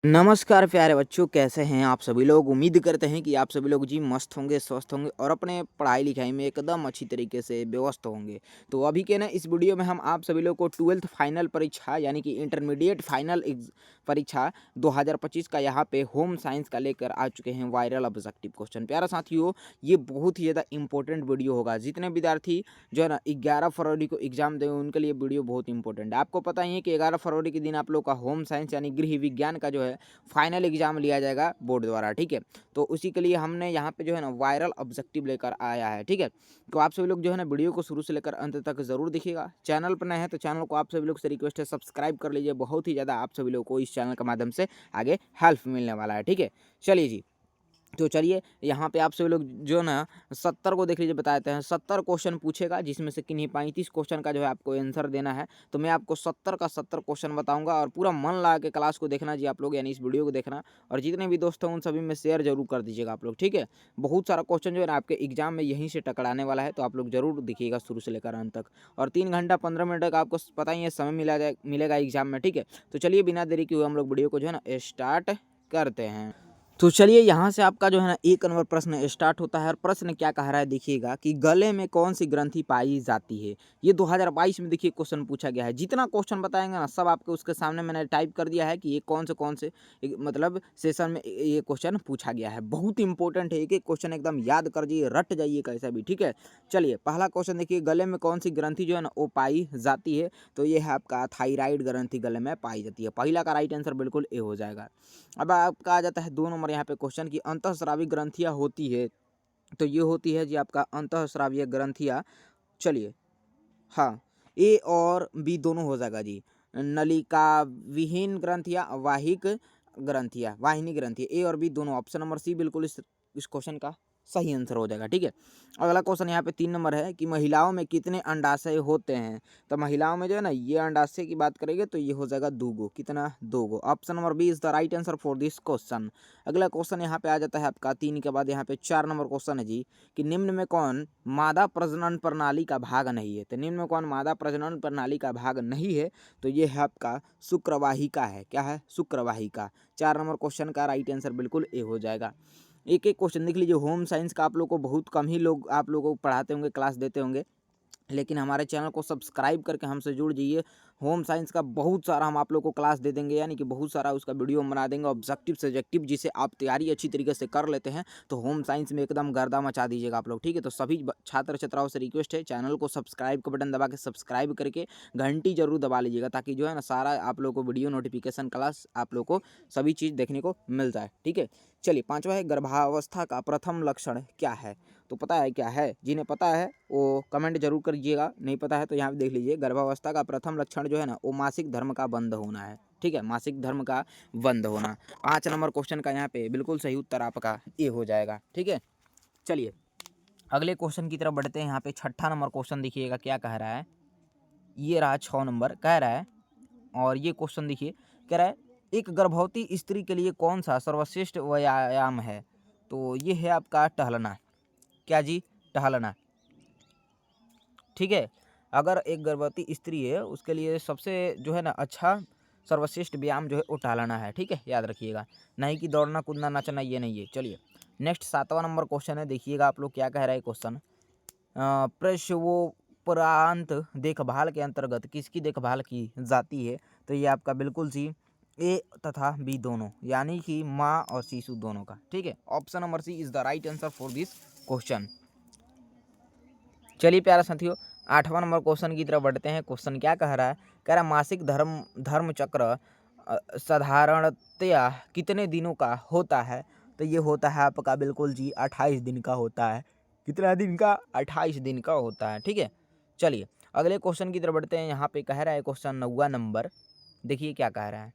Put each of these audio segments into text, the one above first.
नमस्कार प्यारे बच्चों, कैसे हैं आप सभी लोग। उम्मीद करते हैं कि आप सभी लोग जी मस्त होंगे, स्वस्थ होंगे और अपने पढ़ाई लिखाई में एकदम अच्छी तरीके से व्यस्त होंगे। तो अभी के ना इस वीडियो में हम आप सभी लोग को 12th फाइनल परीक्षा यानी कि इंटरमीडिएट फाइनल परीक्षा 2025 का यहाँ पे होम साइंस का लेकर आ चुके हैं वायरल ऑब्जेक्टिव क्वेश्चन। प्यारा साथियों, ये बहुत ही ज़्यादा इंपॉर्टेंट वीडियो होगा। जितने विद्यार्थी जो है ना 11 फरवरी को एग्जाम देंगे उनके लिए वीडियो बहुत इंपॉर्टेंट है। आपको पता ही है कि 11 फरवरी के दिन आप लोग का होम साइंस यानी गृह विज्ञान का जो है फाइनल एग्जाम लिया जाएगा बोर्ड द्वारा। ठीक है, तो उसी के लिए हमने यहाँ पे जो है ना वायरल ऑब्जेक्टिव लेकर आया है। ठीक है, तो आप सभी लोग जो है ना वीडियो को शुरू से लेकर अंत तक जरूर देखिएगा। चैनल पर नए हैं तो चैनल को आप सभी लोग से रिक्वेस्ट है सब्सक्राइब कर लीजिए। बहुत ही ज़्यादा आप सभी लोग को इस चैनल के माध्यम से आगे हेल्प मिलने वाला है। ठीक है, चलिए जी, तो चलिए यहाँ पे आप सभी लोग जो ना 70 को देख लीजिए, बताते हैं 70 क्वेश्चन पूछेगा, जिसमें से किन्हीं 35 क्वेश्चन का जो है आपको आंसर देना है। तो मैं आपको 70 का 70 क्वेश्चन बताऊंगा और पूरा मन लगा के क्लास को देखना जी आप लोग, यानी इस वीडियो को देखना। और जितने भी दोस्त हैं उन सभी में शेयर जरूर कर दीजिएगा आप लोग। ठीक है, बहुत सारा क्वेश्चन जो है ना आपके एग्जाम में यहीं से टकराने वाला है, तो आप लोग जरूर देखिएगा शुरू से लेकर अंत तक। और 3 घंटा 15 मिनट का आपको पता ही है समय मिलेगा एग्जाम में। ठीक है, तो चलिए बिना देरी किए हम लोग वीडियो को जो है ना स्टार्ट करते हैं। तो चलिए यहाँ से आपका जो है ना 1 नंबर प्रश्न स्टार्ट होता है। और प्रश्न क्या कह रहा है देखिएगा कि गले में कौन सी ग्रंथि पाई जाती है। ये 2022 में देखिए क्वेश्चन पूछा गया है। जितना क्वेश्चन बताएंगे ना सब आपके उसके सामने मैंने टाइप कर दिया है कि ये कौन से मतलब सेशन में ये क्वेश्चन पूछा गया है। बहुत इंपॉर्टेंट है, एक एक क्वेश्चन एकदम याद कर जाइए, रट जाइए कैसा भी। ठीक है, चलिए पहला क्वेश्चन देखिए, गले में कौन सी ग्रंथि जो है ना वो पाई जाती है। तो ये है आपका थायराइड ग्रंथि गले में पाई जाती है। पहला का राइट आंसर बिल्कुल ए हो जाएगा। अब आपका आ जाता है 2 नंबर यहाँ पे क्वेश्चन की अंतःस्रावी ग्रंथियाँ होती है। तो ये होती है जी आपका अंतःस्रावीय ग्रंथियाँ। चलिए, हाँ, ए और बी दोनों हो जाएगा जी। नलिका विहीन ग्रंथियाँ, वाहिनी ग्रंथि, ए और बी दोनों। ऑप्शन नंबर सी बिल्कुल इस क्वेश्चन का सही आंसर हो जाएगा। ठीक है, अगला क्वेश्चन यहाँ पे 3 नंबर है कि महिलाओं में कितने अंडाशय होते हैं। तो महिलाओं में जो है ना ये अंडाशय की बात करेंगे तो ये हो जाएगा 2 गो। कितना? 2 go. Option number B is the right answer for this question. अगला क्वेश्चन यहाँ पे आ जाता है आपका 3 के बाद यहाँ पे 4 नंबर क्वेश्चन है जी कि निम्न में कौन मादा प्रजनन प्रणाली का भाग नहीं है। तो निम्न में कौन मादा प्रजनन प्रणाली का भाग नहीं है। तो ये है आपका शुक्रवाहिका है। क्या है? शुक्रवाहिका। 4 नंबर क्वेश्चन का राइट आंसर बिल्कुल ए हो जाएगा। एक एक क्वेश्चन देख लीजिए। होम साइंस का आप लोग को बहुत कम ही लोग आप लोगों को पढ़ाते होंगे, क्लास देते होंगे, लेकिन हमारे चैनल को सब्सक्राइब करके हमसे जुड़ जाइए। होम साइंस का बहुत सारा हम आप लोग को क्लास दे देंगे, यानी कि बहुत सारा उसका वीडियो हम बना देंगे ऑब्जेक्टिव सब्जेक्टिव, जिसे आप तैयारी अच्छी तरीके से कर लेते हैं तो होम साइंस में एकदम गर्दा मचा दीजिएगा आप लोग। ठीक है, तो सभी छात्र छात्राओं से रिक्वेस्ट है चैनल को सब्सक्राइब का बटन दबा के सब्सक्राइब करके घंटी जरूर दबा लीजिएगा, ताकि जो है ना सारा आप लोग को वीडियो नोटिफिकेशन क्लास आप लोग को सभी चीज़ देखने को मिल जाए। ठीक है, चलिए 5वां है गर्भावस्था का प्रथम लक्षण क्या है। तो पता है क्या है? जिन्हें पता है वो कमेंट जरूर करिएगा, नहीं पता है तो यहाँ पे देख लीजिए। गर्भावस्था का प्रथम लक्षण जो है ना वो मासिक धर्म का बंद होना है। ठीक है, मासिक धर्म का बंद होना। 5 नंबर क्वेश्चन का यहाँ पे बिल्कुल सही उत्तर आपका ए हो जाएगा। ठीक है, चलिए अगले क्वेश्चन की तरफ बढ़ते हैं। यहाँ पे 6ठा नंबर क्वेश्चन देखिएगा क्या कह रहा है। ये रहा 6 नंबर कह रहा है, और ये क्वेश्चन देखिए कह रहा है एक गर्भवती स्त्री के लिए कौन सा सर्वश्रेष्ठ व्यायाम है। तो ये है आपका टहलना। क्या जी? टहलना। ठीक है, अगर एक गर्भवती स्त्री है उसके लिए सबसे जो है ना अच्छा सर्वश्रेष्ठ व्यायाम जो है वो टहलना है। ठीक है, याद रखिएगा, नहीं कि दौड़ना कूदना नाचना ये नहीं है। चलिए नेक्स्ट 7वां नंबर क्वेश्चन है, देखिएगा आप लोग क्या कह रहा है क्वेश्चन। प्रसवोपरांत देखभाल के अंतर्गत किसकी देखभाल की जाती है। तो ये आपका बिल्कुल सी ए तथा बी दोनों, यानी कि माँ और शिशु दोनों का। ठीक है, option number C is the right answer for this question. चलिए प्यारा साथियों 8वां नंबर क्वेश्चन की तरफ बढ़ते हैं। क्वेश्चन क्या कह रहा है? कह रहा है मासिक धर्म चक्र साधारणतया कितने दिनों का होता है। तो ये होता है आपका बिल्कुल जी 28 दिन का होता है। कितना दिन का? 28 दिन का होता है। ठीक है, चलिए अगले क्वेश्चन की तरफ बढ़ते हैं। यहाँ पे कह रहा है क्वेश्चन 9वां नंबर, देखिए क्या कह रहा है।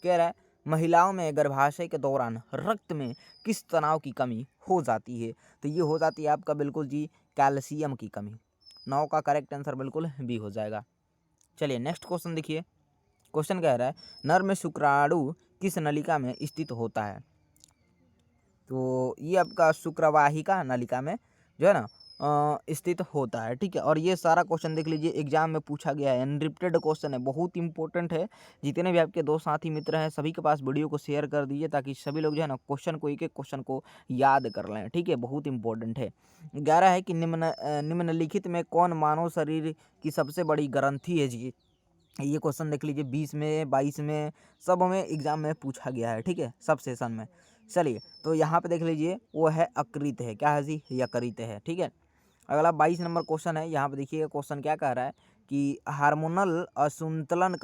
कह रहा है महिलाओं में गर्भाशय के दौरान रक्त में किस तनाव की कमी हो जाती है। तो ये हो जाती है आपका बिल्कुल जी कैल्शियम की कमी। 9 का करेक्ट आंसर बिल्कुल बी हो जाएगा। चलिए नेक्स्ट क्वेश्चन देखिए। क्वेश्चन कह रहा है नर में शुक्राणु किस नलिका में स्थित होता है। तो ये आपका शुक्रवाहिका नलिका में जो है ना स्थित होता है, ठीक है। और ये सारा क्वेश्चन देख लीजिए एग्जाम में पूछा गया है, एनरिप्टेड क्वेश्चन है, बहुत इंपॉर्टेंट है। जितने भी आपके दोस्त साथी मित्र हैं सभी के पास वीडियो को शेयर कर दीजिए ताकि सभी लोग जो है ना क्वेश्चन को, एक एक क्वेश्चन को याद कर लें, ठीक है। बहुत इंपॉर्टेंट है। 11 है कि निम्नलिखित में कौन मानव शरीर की सबसे बड़ी ग्रंथि है जी। ये क्वेश्चन देख लीजिए 20 में, 22 में, सब में एग्जाम में पूछा गया है, ठीक है, सब सेशन में। चलिए तो यहाँ पे देख लीजिए वो है अकृत है, क्या है जी, यकृत है, ठीक है। अगला 22 नंबर क्वेश्चन है, यहाँ पे देखिए क्वेश्चन क्या कह रहा है कि हार्मोनल असंतुलन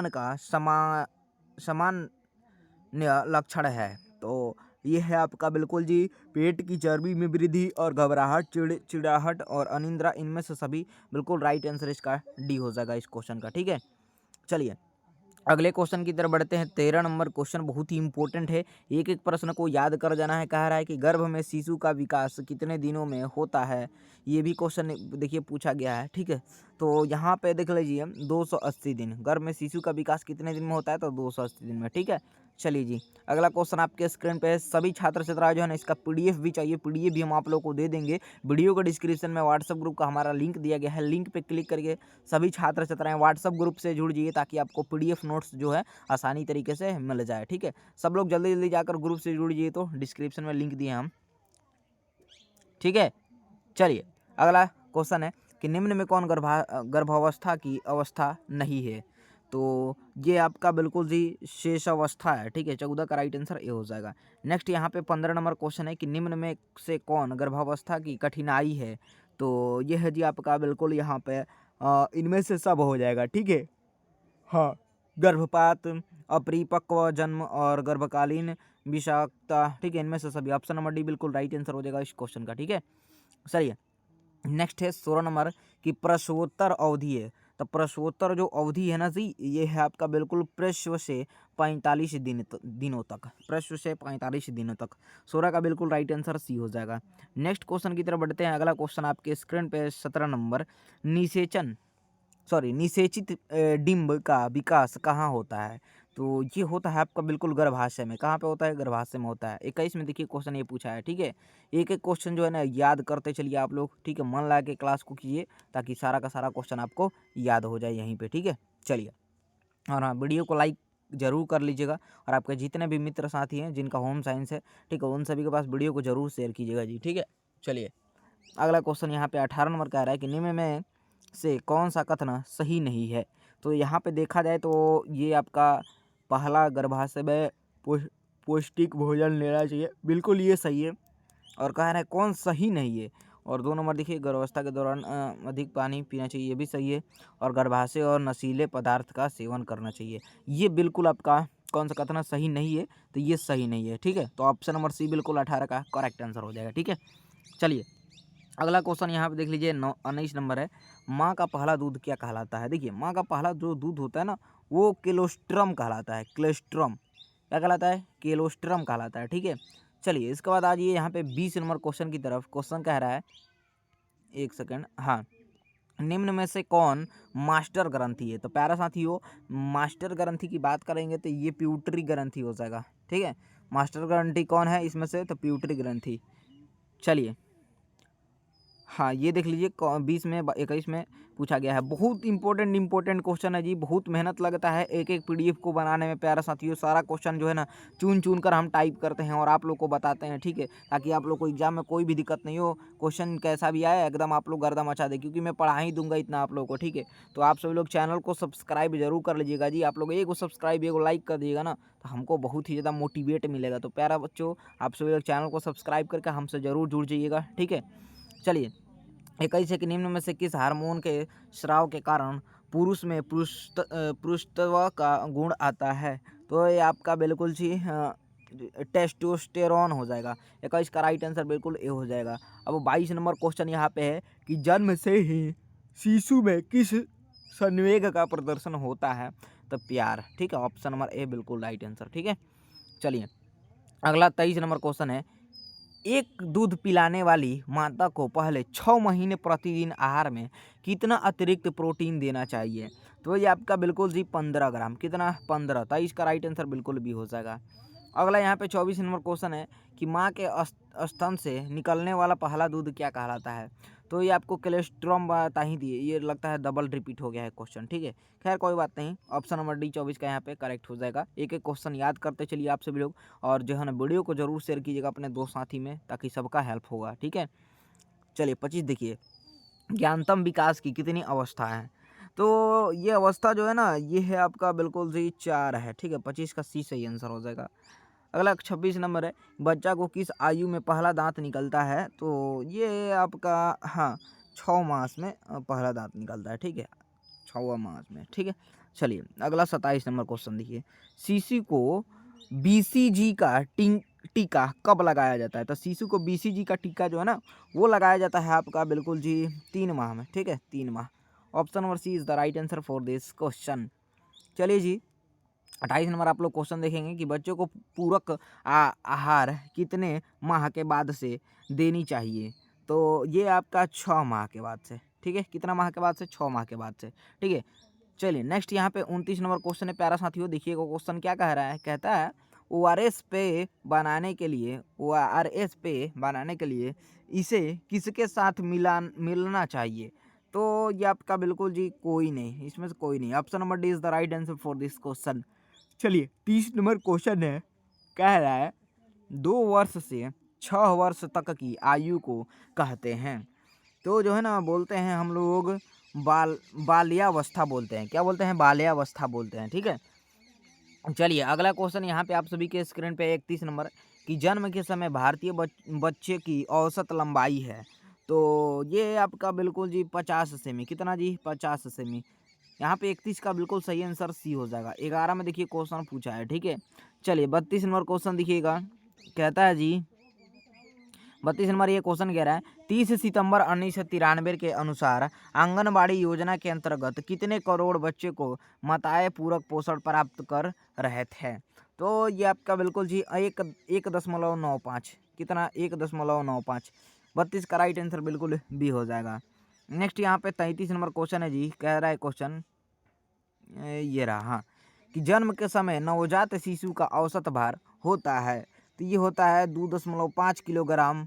का सामान्य लक्षण है। तो ये है आपका बिल्कुल जी पेट की चर्बी में वृद्धि और घबराहट, चिड़चिड़ाहट और अनिद्रा, इनमें से सभी बिल्कुल राइट आंसर इसका डी हो जाएगा इस क्वेश्चन का, ठीक है। चलिए अगले क्वेश्चन की तरफ बढ़ते हैं। 13 नंबर क्वेश्चन बहुत ही इंपॉर्टेंट है, एक एक प्रश्न को याद कर जाना है। कह रहा है कि गर्भ में शिशु का विकास कितने दिनों में होता है, ये भी क्वेश्चन देखिए पूछा गया है, ठीक है। तो यहाँ पे देख लीजिए 280 दिन, गर्भ में शिशु का विकास कितने दिन में होता है, तो 280 दिन में, ठीक है। चलिए जी अगला क्वेश्चन आपके स्क्रीन पे है। सभी छात्र छात्राएं जो है ना इसका पीडीएफ भी चाहिए, पीडीएफ भी हम आप लोग को दे देंगे। वीडियो के डिस्क्रिप्शन में व्हाट्सएप ग्रुप का हमारा लिंक दिया गया है, लिंक पे क्लिक करके सभी छात्र छात्राएं व्हाट्सएप ग्रुप से जुड़ जाइए ताकि आपको पीडीएफ नोट्स जो है आसानी तरीके से मिल जाए, ठीक है। सब लोग जल्दी जल्दी जाकर ग्रुप से जुड़ जाइए, तो डिस्क्रिप्शन में लिंक दिए हम, ठीक है। चलिए अगला क्वेश्चन है कि निम्न में कौन गर्भावस्था की अवस्था नहीं है, तो ये आपका बिल्कुल जी शेष अवस्था है, ठीक है। 14 का राइट आंसर ये हो जाएगा। नेक्स्ट यहाँ पे 15 नंबर क्वेश्चन है कि निम्न में से कौन गर्भावस्था की कठिनाई है, तो ये है जी आपका बिल्कुल यहाँ पे इनमें से सब हो जाएगा, ठीक है। हाँ, गर्भपात, अपरिपक्व जन्म और गर्भकालीन विषाक्तता, ठीक है। इनमें से सभी ऑप्शन नंबर डी बिल्कुल राइट आंसर हो जाएगा इस क्वेश्चन का, ठीक है। सही है। नेक्स्ट है 16 नंबर की प्रसवोत्तर अवधि है, तो प्रसवोत्तर जो अवधि है ना जी, ये है आपका बिल्कुल प्रसव से 45 दिनों तक, प्रसव से 45 दिनों तक। 16 का बिल्कुल राइट आंसर सी हो जाएगा। नेक्स्ट क्वेश्चन की तरफ बढ़ते हैं। अगला क्वेश्चन आपके स्क्रीन पे 17 नंबर, निषेचित डिंब का विकास कहाँ होता है, तो ये होता है आपका बिल्कुल गर्भाशय में। कहाँ पे होता है, गर्भाशय में होता है। 21 में देखिए क्वेश्चन ये पूछा है, ठीक है। एक एक क्वेश्चन जो है ना याद करते चलिए आप लोग, ठीक है। मन लगा के क्लास को कीजिए ताकि सारा का सारा क्वेश्चन आपको याद हो जाए यहीं पे, ठीक है। चलिए और हाँ, वीडियो को लाइक जरूर कर लीजिएगा और आपके जितने भी मित्र साथी हैं जिनका होम साइंस है, ठीक है, उन सभी के पास वीडियो को जरूर शेयर कीजिएगा जी, ठीक है। चलिए अगला क्वेश्चन यहाँ पे 18 नंबर का आ रहा है कि निम्न में से कौन सा कथन सही नहीं है, तो यहाँ पे देखा जाए तो ये आपका पहला गर्भाशय में पौष्टिक भोजन लेना चाहिए, बिल्कुल ये सही है। और कह रहा है कौन सही नहीं है, और 2 नंबर देखिए गर्भावस्था के दौरान अधिक पानी पीना चाहिए, ये भी सही है। और गर्भाशय और नशीले पदार्थ का सेवन करना चाहिए, ये बिल्कुल आपका कौन सा कथन सही नहीं है, तो ये सही नहीं है, ठीक है। तो ऑप्शन नंबर सी बिल्कुल 18 का करेक्ट आंसर हो जाएगा, ठीक है। चलिए अगला क्वेश्चन यहाँ पे देख लीजिए 19 नंबर है। माँ का पहला दूध क्या कहलाता है, देखिए माँ का पहला जो दूध होता है ना वो केलोस्ट्रम कहलाता है, केलोस्ट्रम क्या कहलाता है, केलोस्ट्रम कहलाता है, ठीक है। चलिए इसके बाद आ जाइए यहाँ पे 20 नंबर क्वेश्चन की तरफ। क्वेश्चन कह रहा है, एक सेकंड, हाँ, निम्न में से कौन मास्टर ग्रंथि है, तो प्यारा साथियों मास्टर ग्रंथि की बात करेंगे तो ये प्यूटरी ग्रंथि हो जाएगा, ठीक है। मास्टर ग्रंथि कौन है इसमें से, तो प्यूटरी ग्रंथि। चलिए हाँ, ये देख लीजिए 20 में 21 में पूछा गया है। बहुत इंपॉर्टेंट क्वेश्चन है जी, बहुत मेहनत लगता है एक एक पीडीएफ को बनाने में प्यारा साथियों। सारा क्वेश्चन जो है ना चुन कर हम टाइप करते हैं और आप लोग को बताते हैं, ठीक है, ताकि आप लोग को एग्जाम में कोई भी दिक्कत नहीं हो। क्वेश्चन कैसा भी आए एकदम आप लोग गर्दा मचा दे, क्योंकि मैं पढ़ा ही दूंगा इतना आप लोग को, ठीक है। तो आप सभी लोग चैनल को सब्सक्राइब जरूर कर लीजिएगा जी। आप लोग एक सब्सक्राइब एक लाइक कर दिएगा ना तो हमको बहुत ही ज़्यादा मोटिवेट मिलेगा। तो प्यारा बच्चों आप सभी लोग चैनल को सब्सक्राइब करके हमसे ज़रूर जुड़ जाइएगा, ठीक है। चलिए 21 है कि निम्न में से किस हार्मोन के स्राव के कारण पुरुष में पुरुषत्व का गुण आता है, तो ये आपका बिल्कुल जी टेस्टोस्टेरोन हो जाएगा। 21 का राइट आंसर बिल्कुल ए हो जाएगा। अब 22 नंबर क्वेश्चन यहाँ पे है कि जन्म से ही शिशु में किस संवेग का प्रदर्शन होता है, तो प्यार, ठीक है। ऑप्शन नंबर ए बिल्कुल राइट आंसर, ठीक है। चलिए अगला 23 नंबर क्वेश्चन है, एक दूध पिलाने वाली माता को पहले 6 महीने प्रतिदिन आहार में कितना अतिरिक्त प्रोटीन देना चाहिए, तो ये आपका बिल्कुल जी 15 ग्राम, कितना 15, 23 का राइट आंसर बिल्कुल भी हो जाएगा। अगला यहाँ पे 24 नंबर क्वेश्चन है कि माँ के स्तन से निकलने वाला पहला दूध क्या कहलाता है। तो ये आपको कोलेस्ट्रॉम बता ही दिए, ये लगता है डबल रिपीट हो गया है क्वेश्चन, ठीक है। खैर कोई बात नहीं, ऑप्शन नंबर डी 24 का यहाँ पे करेक्ट हो जाएगा। एक एक क्वेश्चन याद करते चलिए आप सभी लोग, और जो है ना वीडियो को जरूर शेयर कीजिएगा अपने दोस्त साथी में, ताकि सबका हेल्प होगा, ठीक है। चलिए 25 देखिए, ज्ञानतम विकास की कितनी अवस्था है। तो ये अवस्था जो है ना, ये है आपका बिल्कुल सही 4 है, ठीक है। 25 का सी सही आंसर हो जाएगा। अगला 26 नंबर है, बच्चा को किस आयु में पहला दांत निकलता है। तो ये आपका हाँ 6 मास में पहला दांत निकलता है, ठीक है, 6वां मास में, ठीक है। चलिए अगला 27 नंबर क्वेश्चन देखिए, शिशु को बीसीजी का टीका कब लगाया जाता है। तो शिशु को बीसीजी का टीका जो है ना, वो लगाया जाता है आपका बिल्कुल जी 3 माह में, ठीक है, 3 माह। Option number C is the right answer for this question. चलिए जी 28 नंबर आप लोग क्वेश्चन देखेंगे कि बच्चों को पूरक आहार कितने माह के बाद से देनी चाहिए। तो ये आपका 6 माह के बाद से, ठीक है। कितना माह के बाद से? 6 माह के बाद से, ठीक है। चलिए नेक्स्ट यहाँ पे 29 नंबर क्वेश्चन है प्यारा साथियों, देखिएगा क्वेश्चन क्या कह रहा है। कहता है ओआरएस पे बनाने के लिए, ओआरएस पे बनाने के लिए इसे किसके साथ मिलना चाहिए। तो ये आपका बिल्कुल जी कोई नहीं, इसमें से कोई नहीं। Option number D is the right answer for this question. चलिए 30 नंबर क्वेश्चन है, कह रहा है 2 वर्ष से 6 वर्ष तक की आयु को कहते हैं। तो जो है ना बोलते हैं हम लोग बाल्यावस्था बोलते हैं। क्या बोलते हैं? बाल्यावस्था बोलते हैं, ठीक है। चलिए अगला क्वेश्चन यहाँ पे आप सभी के स्क्रीन पे 31 नंबर कि जन्म के समय भारतीय बच्चे की औसत लंबाई है। तो ये आपका बिल्कुल जी 50 सेमी। कितना जी? 50 सेमी। यहाँ पे 31 का बिल्कुल सही आंसर सी हो जाएगा। 11 में देखिए क्वेश्चन पूछा है, ठीक है। चलिए 32 नंबर क्वेश्चन देखिएगा, कहता है जी 32 नंबर ये क्वेश्चन कह रहा है 30 सितंबर 1993 के अनुसार आंगनबाड़ी योजना के अंतर्गत कितने करोड़ बच्चे को माताएं पूरक पोषण प्राप्त कर रहे थे। तो ये आपका बिल्कुल जी 1.95। कितना? 1.95। 32 का राइट आंसर बिल्कुल बी हो जाएगा। नेक्स्ट यहाँ पे 33 नंबर क्वेश्चन है जी, कह रहा है क्वेश्चन ये रहा, हाँ, कि जन्म के समय नवजात शिशु का औसत भार होता है। तो ये होता है 2.5 किलोग्राम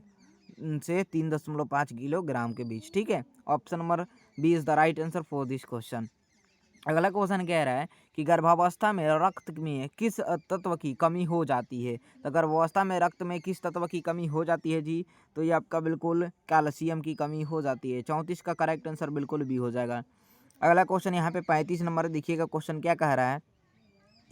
से 3.5 किलोग्राम के बीच, ठीक है। Option number B is the right answer for this question. अगला क्वेश्चन कह रहा है कि गर्भावस्था में रक्त में किस तत्व की कमी हो जाती है। तो गर्भावस्था में रक्त में किस तत्व की कमी हो जाती है जी? तो ये आपका बिल्कुल कैल्शियम की कमी हो जाती है। 34 का करेक्ट आंसर बिल्कुल बी हो जाएगा। अगला क्वेश्चन यहाँ पे 35 नंबर देखिएगा, क्वेश्चन क्या कह रहा है।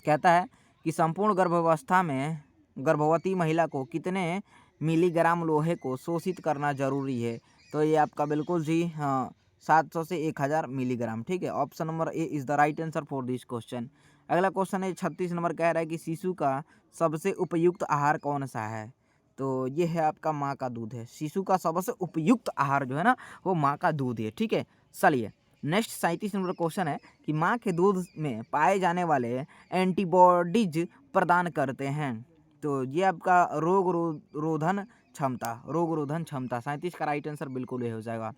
कहता है कि संपूर्ण गर्भावस्था में गर्भवती महिला को कितने मिलीग्राम लोहे को शोषित करना जरूरी है। तो ये आपका बिल्कुल जी हाँ 700 से 1000 मिलीग्राम, ठीक है। Option number A is the right answer for this question. अगला क्वेश्चन है 36 नंबर, कह रहा है कि शिशु का सबसे उपयुक्त आहार कौन सा है। तो ये है आपका माँ का दूध है। शिशु का सबसे उपयुक्त आहार जो है ना, वो माँ का दूध है, ठीक है। चलिए नेक्स्ट 37 नंबर क्वेश्चन है कि माँ के दूध में पाए जाने वाले एंटीबॉडीज प्रदान करते हैं। तो ये आपका रोग रोधन क्षमता 37 का राइट आंसर बिल्कुल ये हो जाएगा।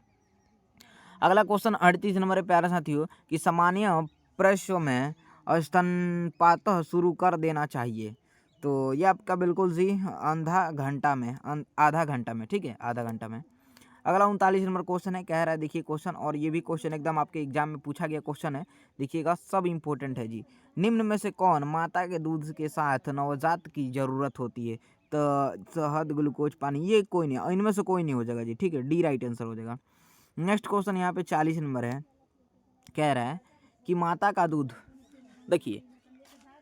अगला क्वेश्चन 38 नंबर है प्यारा साथियों कि सामान्य प्रश्नों में स्तनपात शुरू कर देना चाहिए। तो ये आपका बिल्कुल जी आधा घंटा में, ठीक है, आधा घंटा में। अगला 39 नंबर क्वेश्चन है, कह रहा है देखिए क्वेश्चन, और ये भी क्वेश्चन एकदम आपके एग्जाम में पूछा गया क्वेश्चन है, देखिएगा सब इंपॉर्टेंट है जी। निम्न में से कौन माता के दूध के साथ नवजात की जरूरत होती है। तो शहद, ग्लूकोज, पानी, ये कोई नहीं, इनमें से कोई नहीं हो जाएगा जी, ठीक है, डी राइट आंसर हो जाएगा। नेक्स्ट क्वेश्चन यहाँ पे 40 नंबर है, कह रहा है कि माता का दूध, देखिए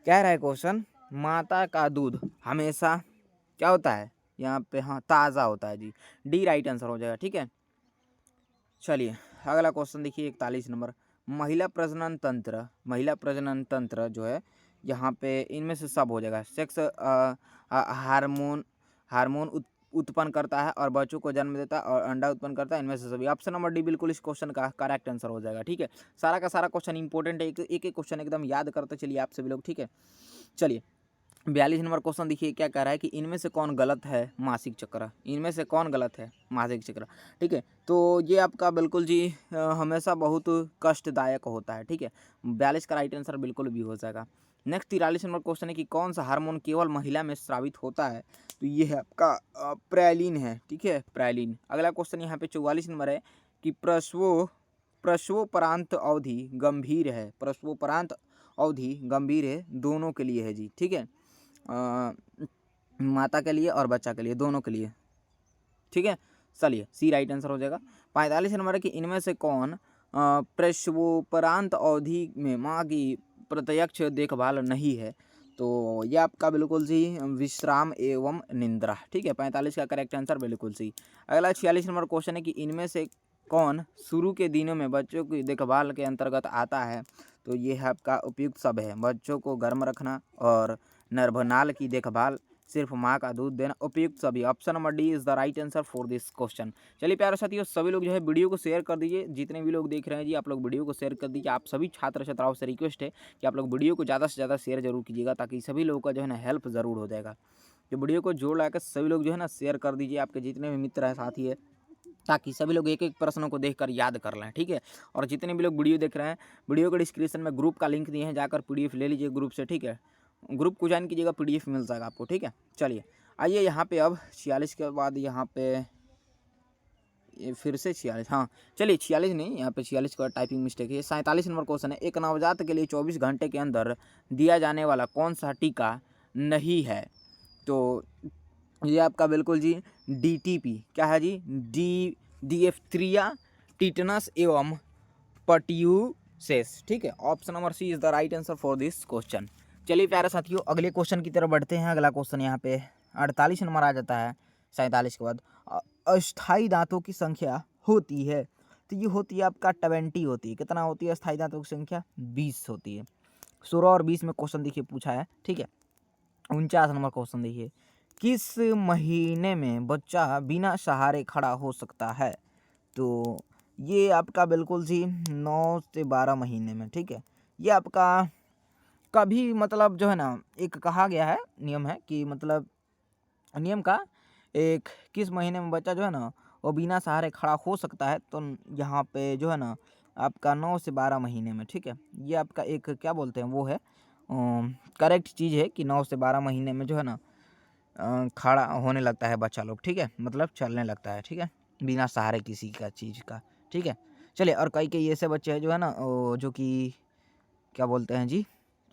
कह रहा है क्वेश्चन, माता का दूध हमेशा क्या होता है यहाँ पे, हाँ ताज़ा होता है जी, डी राइट आंसर हो जाएगा, ठीक है। चलिए अगला क्वेश्चन देखिए 41 नंबर, महिला प्रजनन तंत्र जो है यहाँ पे इनमें से सब हो जाएगा। सेक्स हार्मोन हार्मोन उत्पन्न करता है और बच्चों को जन्म देता है और अंडा उत्पन्न करता है, इनमें से सभी। ऑप्शन नंबर डी बिल्कुल इस क्वेश्चन का करेक्ट आंसर हो जाएगा, ठीक है। सारा का सारा क्वेश्चन इंपॉर्टेंट है, एक एक क्वेश्चन एकदम याद करते चलिए आप सभी लोग, ठीक है। चलिए 42 नंबर क्वेश्चन देखिए क्या कह रहा है कि इनमें से कौन गलत है मासिक चक्र, इनमें से कौन गलत है मासिक चक्र। ठीक है, तो ये आपका बिल्कुल जी हमेशा बहुत कष्टदायक होता है। ठीक है, 42 का राइट आंसर बिल्कुल भी हो जाएगा। नेक्स्ट 43 नंबर क्वेश्चन है कि कौन सा हार्मोन केवल महिला में स्रावित होता है, तो ये है आपका प्रेलिन है। ठीक है, प्रेलिन। अगला क्वेश्चन यहाँ पे 44 नंबर है कि प्रसवोपरांत अवधि गंभीर है, प्रसवोपरांत अवधि गंभीर है दोनों के लिए है जी। ठीक है, माता के लिए और बच्चा के लिए, दोनों के लिए। ठीक है, चलिए सी राइट आंसर हो जाएगा। 45 नंबर है कि इनमें से कौन प्रसवोपरांत अवधि में माँ की प्रत्यक्ष देखभाल नहीं है, तो ये आपका बिल्कुल सी विश्राम एवं निंद्रा। ठीक है, 45 का करेक्ट आंसर बिल्कुल सी। अगला 46 नंबर क्वेश्चन है कि इनमें से कौन शुरू के दिनों में बच्चों की देखभाल के अंतर्गत आता है, तो ये है आपका उपयुक्त सब है। बच्चों को गर्म रखना और नरभनाल की देखभाल, सिर्फ माँ का दूध देना, उपयुक्त सभी। Option number D is the right answer for this question. चलिए प्यारे साथियों, सभी लोग जो है वीडियो को शेयर कर दीजिए। जितने भी लोग देख रहे हैं जी, आप लोग वीडियो को शेयर कर दीजिए। आप सभी छात्र छात्राओं से रिक्वेस्ट है कि आप लोग वीडियो को ज़्यादा से ज़्यादा शेयर जरूर कीजिएगा, ताकि सभी लोगों का जो है ना हेल्प ज़रूर हो जाएगा। तो वीडियो को जोड़ लाकर सभी लोग जो है ना शेयर कर दीजिए, आपके जितने भी मित्र हैं साथी है, ताकि सभी लोग एक एक प्रश्नों को देखकर याद कर लें। ठीक है, और जितने भी लोग वीडियो देख रहे हैं, वीडियो के डिस्क्रिप्शन में ग्रुप का लिंक दिए हैं, जाकर पीडीएफ ले लीजिए ग्रुप से। ठीक है, ग्रुप को ज्वाइन कीजिएगा, पीडीएफ मिल जाएगा आपको। ठीक है, चलिए आइए यहाँ पे अब 46 के बाद यहाँ पे ये फिर से 46, हाँ चलिए 46 नहीं, यहाँ पे 46 का टाइपिंग मिस्टेक है। 47 नंबर क्वेश्चन है, एक नवजात के लिए 24 घंटे के अंदर दिया जाने वाला कौन सा टीका नहीं है, तो ये आपका बिल्कुल जी डीटीपी क्या है जी, डिप्थीरिया, टिटनस एवं पर्ट्यूसेस। ठीक है, option number C is the right answer for this question. चलिए प्यारे साथियों, अगले क्वेश्चन की तरफ बढ़ते हैं। अगला क्वेश्चन यहाँ पे 48 नंबर आ जाता है 47 के बाद। अस्थाई दांतों की संख्या होती है, तो ये होती है आपका 20 होती है। कितना होती है अस्थाई दांतों की संख्या? 20 होती है। 16 और 20 में क्वेश्चन देखिए पूछा है। ठीक है, 49 नंबर क्वेश्चन देखिए, किस महीने में बच्चा बिना सहारे खड़ा हो सकता है, तो ये आपका बिल्कुल सी 9 से 12 महीने में। ठीक है, ये आपका कभी मतलब जो है ना, एक कहा गया है नियम है कि मतलब नियम का एक किस महीने में बच्चा जो है ना वो बिना सहारे खड़ा हो सकता है, तो यहाँ पे जो है ना आपका 9 से 12 महीने में। ठीक है, ये आपका एक क्या बोलते हैं वो है करेक्ट चीज़ है कि 9 से 12 महीने में जो है ना खड़ा होने लगता है बच्चा लोग। ठीक है, मतलब चलने लगता है। ठीक है, बिना सहारे किसी का चीज़ का। ठीक है, चलिए और कई कई ऐसे बच्चे हैं जो है ना जो कि क्या बोलते हैं जी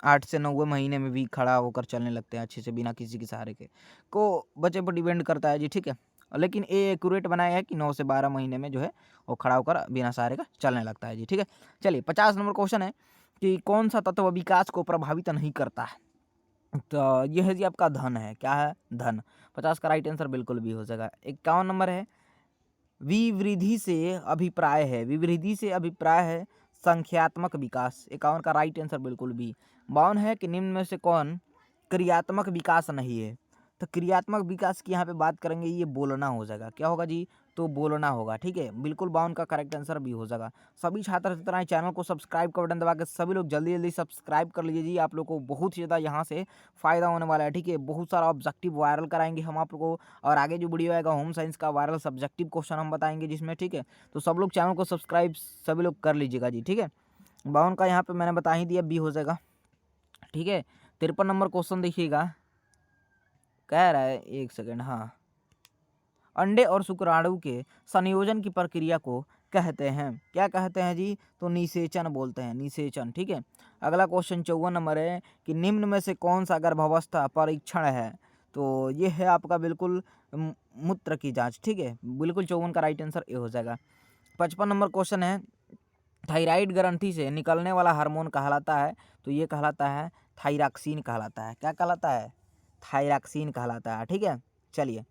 8 से 9वें महीने में भी खड़ा होकर चलने लगते हैं अच्छे से बिना किसी के सहारे के, को बच्चे पर डिपेंड करता है जी। ठीक है, लेकिन ये एक्यूरेट बनाया है कि 9 से 12 महीने में जो है वो खड़ा होकर बिना सहारे का चलने लगता है जी। ठीक है, चलिए 50 नंबर क्वेश्चन है कि कौन सा तत्व विकास को प्रभावित नहीं करता है, तो ये है जी आपका धन है। क्या है? धन। 50 का राइट आंसर बिल्कुल भी हो जाएगा। 51 नंबर है, विवृद्धि से अभिप्राय है, विवृद्धि से अभिप्राय है संख्यात्मक विकास। 51 का राइट आंसर बिल्कुल भी। 52 है कि निम्न में से कौन क्रियात्मक विकास नहीं है, तो क्रियात्मक विकास की यहाँ पे बात करेंगे, ये बोलना हो जाएगा। क्या होगा जी? तो बोलना होगा। ठीक है, बिल्कुल 52 का करेक्ट आंसर भी हो जाएगा। सभी छात्र छात्राएं चैनल को सब्सक्राइब का बटन दबा के सभी लोग जल्दी जल्दी सब्सक्राइब कर लीजिए जी, आप लोग को बहुत ही ज़्यादा यहाँ से फ़ायदा होने वाला है। ठीक है, बहुत सारा ऑब्जेक्टिव वायरल कराएंगे हम आप लोग को, और आगे जो वीडियो आएगा होम साइंस का वायरल सब्जेक्टिव क्वेश्चन हम बताएंगे जिसमें। ठीक है, तो सब लोग चैनल को सब्सक्राइब सभी लोग कर लीजिएगा जी। ठीक है, 52 का यहाँ पे मैंने बता ही दिया, बी हो जाएगा। ठीक है, 53 नंबर क्वेश्चन देखिएगा, कह रहा है एक सेकेंड, हाँ, अंडे और शुक्राणु के संयोजन की प्रक्रिया को कहते हैं, क्या कहते हैं जी? तो निषेचन बोलते हैं, निषेचन। ठीक है, अगला क्वेश्चन 54 नंबर है कि निम्न में से कौन सा गर्भावस्था परीक्षण है, तो ये है आपका बिल्कुल मूत्र की जांच। ठीक है, बिल्कुल 54 का राइट आंसर ये हो जाएगा। 55 नंबर क्वेश्चन है, थायराइड ग्रंथि से निकलने वाला हार्मोन कहलाता है, तो ये कहलाता है थायरॉक्सिन कहलाता है। क्या कहलाता है? थायरॉक्सिन कहलाता है। ठीक है, चलिए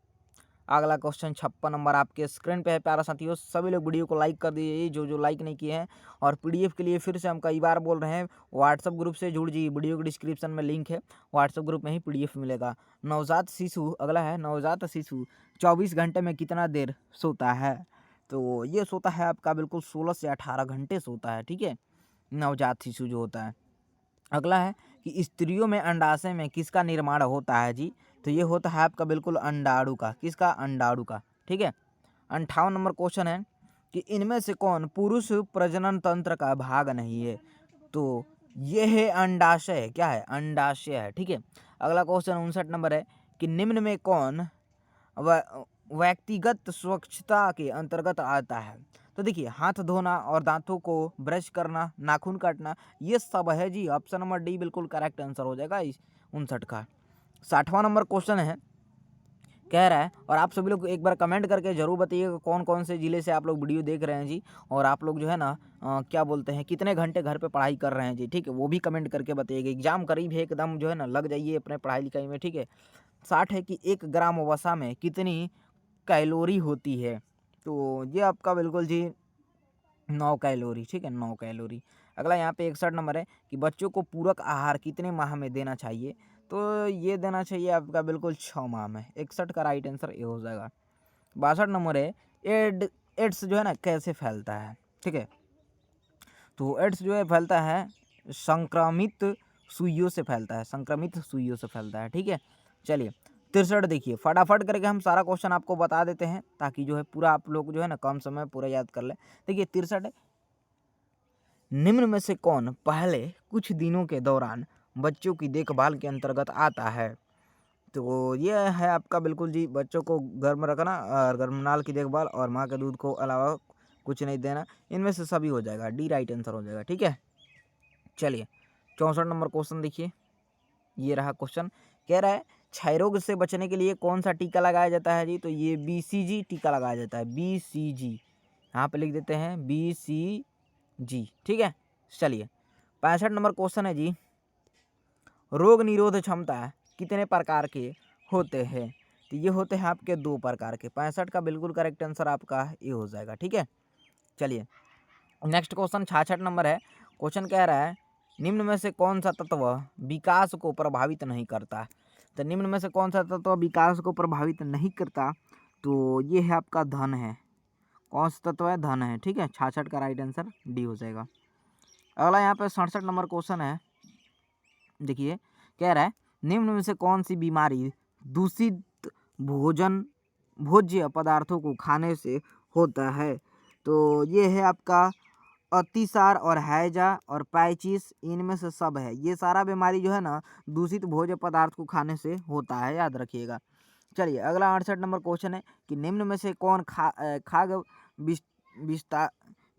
अगला क्वेश्चन 56 नंबर आपके स्क्रीन पे है। प्यारा साथियों, सभी लोग वीडियो को लाइक कर दीजिए जो जो लाइक नहीं किए हैं, और पीडीएफ के लिए फिर से हम कई बार बोल रहे हैं, व्हाट्सएप ग्रुप से जुड़ जाइए। वीडियो के डिस्क्रिप्शन में लिंक है, व्हाट्सएप ग्रुप में ही पीडीएफ मिलेगा। नवजात शिशु, अगला है नवजात शिशु 24 घंटे में कितना देर सोता है, तो ये सोता है आपका बिल्कुल 16 से 18 घंटे सोता है। ठीक है, नवजात शिशु जो होता है। अगला है कि स्त्रियों में अंडाशय में किसका निर्माण होता है जी, तो ये होता है आपका बिल्कुल अंडाणु का। किसका? अंडाणु का। ठीक है। 58 नंबर क्वेश्चन है कि इनमें से कौन पुरुष प्रजनन तंत्र का भाग नहीं है, तो ये है अंडाशय। क्या है? अंडाशय है। ठीक है। अगला क्वेश्चन 59 नंबर है कि निम्न में कौन व्यक्तिगत स्वच्छता के अंतर्गत आता है, तो देखिए हाथ धोना और दांतों को ब्रश करना, नाखून काटना, ये सब है जी। ऑप्शन नंबर डी बिल्कुल करेक्ट आंसर हो जाएगा इस 59 का। 60वां नंबर क्वेश्चन है, कह रहा है, और आप सभी लोग एक बार कमेंट करके जरूर बताइएगा कौन कौन से ज़िले से आप लोग वीडियो देख रहे हैं जी, और आप लोग जो है ना क्या बोलते हैं, कितने घंटे घर पे पढ़ाई कर रहे हैं जी। ठीक है, वो भी कमेंट करके बताइएगा। एग्जाम करीब है एकदम, जो है ना लग जाइए अपने पढ़ाई लिखाई में। ठीक है। 60 है कि 1 ग्राम वसा में कितनी कैलोरी होती है, तो ये आपका बिल्कुल जी 9 कैलोरी। ठीक है, 9 कैलोरी। अगला यहाँ पे 61 नंबर है कि बच्चों को पूरक आहार कितने माह में देना चाहिए, तो ये देना चाहिए आपका बिल्कुल 6 माह में। 61 का राइट आंसर ये हो जाएगा। 62 नंबर है एड्स जो है ना कैसे फैलता है। ठीक है, तो एड्स जो है फैलता है संक्रमित सुइयों से फैलता है। संक्रमित सुइयों से फैलता है। ठीक है। चलिए 63 देखिए, फटाफट करके हम सारा क्वेश्चन आपको बता देते हैं ताकि जो है पूरा आप लोग जो है ना कम समय पूरा याद कर ले। देखिए 63 है, निम्न में से कौन पहले कुछ दिनों के दौरान बच्चों की देखभाल के अंतर्गत आता है, तो ये है आपका बिल्कुल जी बच्चों को गर्म रखना और गर्भनाल की देखभाल और माँ के दूध को अलावा कुछ नहीं देना। इनमें से सभी हो जाएगा, डी राइट आंसर हो जाएगा। ठीक है। चलिए 64 नंबर क्वेश्चन देखिए, ये रहा क्वेश्चन। कह रहा है क्षय रोग से बचने के लिए कौन सा टीका लगाया जाता है जी, तो ये BCG टीका लगाया जाता है। BCG यहाँ पे लिख देते हैं BCG। ठीक है। चलिए 65 नंबर क्वेश्चन है जी, रोग निरोध क्षमता कितने प्रकार के होते हैं, तो ये होते हैं आपके 2 प्रकार के। 65 का बिल्कुल करेक्ट आंसर आपका ये हो जाएगा। ठीक है। चलिए नेक्स्ट क्वेश्चन 66 नंबर है। क्वेश्चन कह रहा है निम्न में से कौन सा तत्व विकास को प्रभावित नहीं करता, तो निम्न में से कौन सा तत्व विकास को प्रभावित नहीं करता, तो ये है आपका धन है। कौन सा तत्व है? धन है। ठीक है। 66 का राइट आंसर डी हो जाएगा। अगला यहाँ पे 67 नंबर क्वेश्चन है, देखिए कह रहा है निम्न में से कौन सी बीमारी दूषित भोज्य पदार्थों को खाने से होता है, तो ये है आपका अतिसार और हैजा और पैचिस, इनमें से सब है। ये सारा बीमारी जो है ना दूषित भोज्य पदार्थ को खाने से होता है, याद रखिएगा। चलिए अगला 68 नंबर क्वेश्चन है कि निम्न में से कौन खाद्य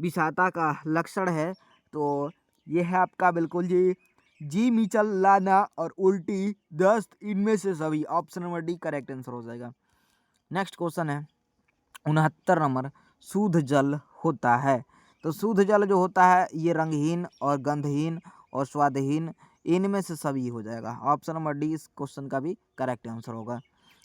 विषाता का लक्षण है, तो ये है आपका बिल्कुल जी मिचल लाना और उल्टी दस्त, इनमें से सभी। Option number D correct answer हो जाएगा। नेक्स्ट क्वेश्चन है 69 नंबर, शुद्ध जल होता है, तो शुद्ध जल जो होता है ये रंगहीन और गंधहीन और स्वादहीन, इनमें से सभी हो जाएगा। ऑप्शन नंबर डी इस क्वेश्चन का भी करेक्ट आंसर होगा।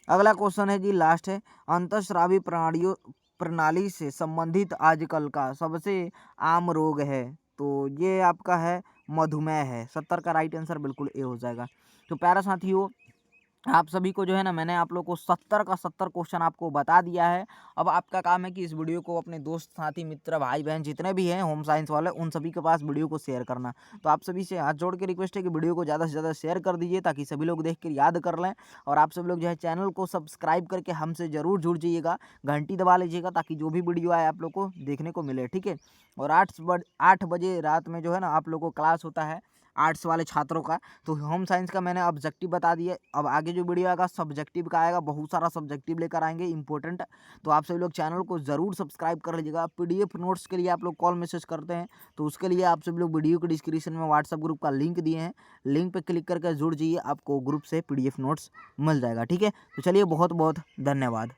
अगला क्वेश्चन है जी लास्ट है, अंतःस्रावी प्रणाली से संबंधित आजकल का सबसे आम रोग है, तो ये आपका है मधुमेह है। 70 का राइट आंसर बिल्कुल ए हो जाएगा। तो प्यारा साथियों, आप सभी को जो है ना मैंने आप लोग को 70 का 70 क्वेश्चन आपको बता दिया है। अब आपका काम है कि इस वीडियो को अपने दोस्त साथी मित्र भाई बहन जितने भी हैं होम साइंस वाले उन सभी के पास वीडियो को शेयर करना। तो आप सभी से हाथ जोड़ के रिक्वेस्ट है कि वीडियो को ज़्यादा से ज़्यादा शेयर कर दीजिए ताकि सभी लोग देख कर याद कर लें। और आप सभी लोग जो है चैनल को सब्सक्राइब करके हमसे ज़रूर जुड़ जाइएगा, घंटी दबा लीजिएगा ताकि जो भी वीडियो आए आप लोग को देखने को मिले। ठीक है। और 8 बजे रात में जो है ना आप लोग को क्लास होता है आर्ट्स वाले छात्रों का। तो होम साइंस का मैंने ऑब्जेक्टिव बता दिए, अब आगे जो वीडियो आएगा सब्जेक्टिव का आएगा, बहुत सारा सब्जेक्टिव लेकर आएंगे इंपॉर्टेंट। तो आप सभी लोग चैनल को ज़रूर सब्सक्राइब कर लीजिएगा। PDF नोट्स के लिए आप लोग कॉल मैसेज करते हैं तो उसके लिए आप सभी लोग वीडियो के डिस्क्रिप्शन में व्हाट्सएप ग्रुप का लिंक दिए हैं, लिंक पर क्लिक करके जुड़ जाइए, आपको ग्रुप से PDF नोट्स मिल जाएगा। ठीक है। तो चलिए बहुत बहुत धन्यवाद।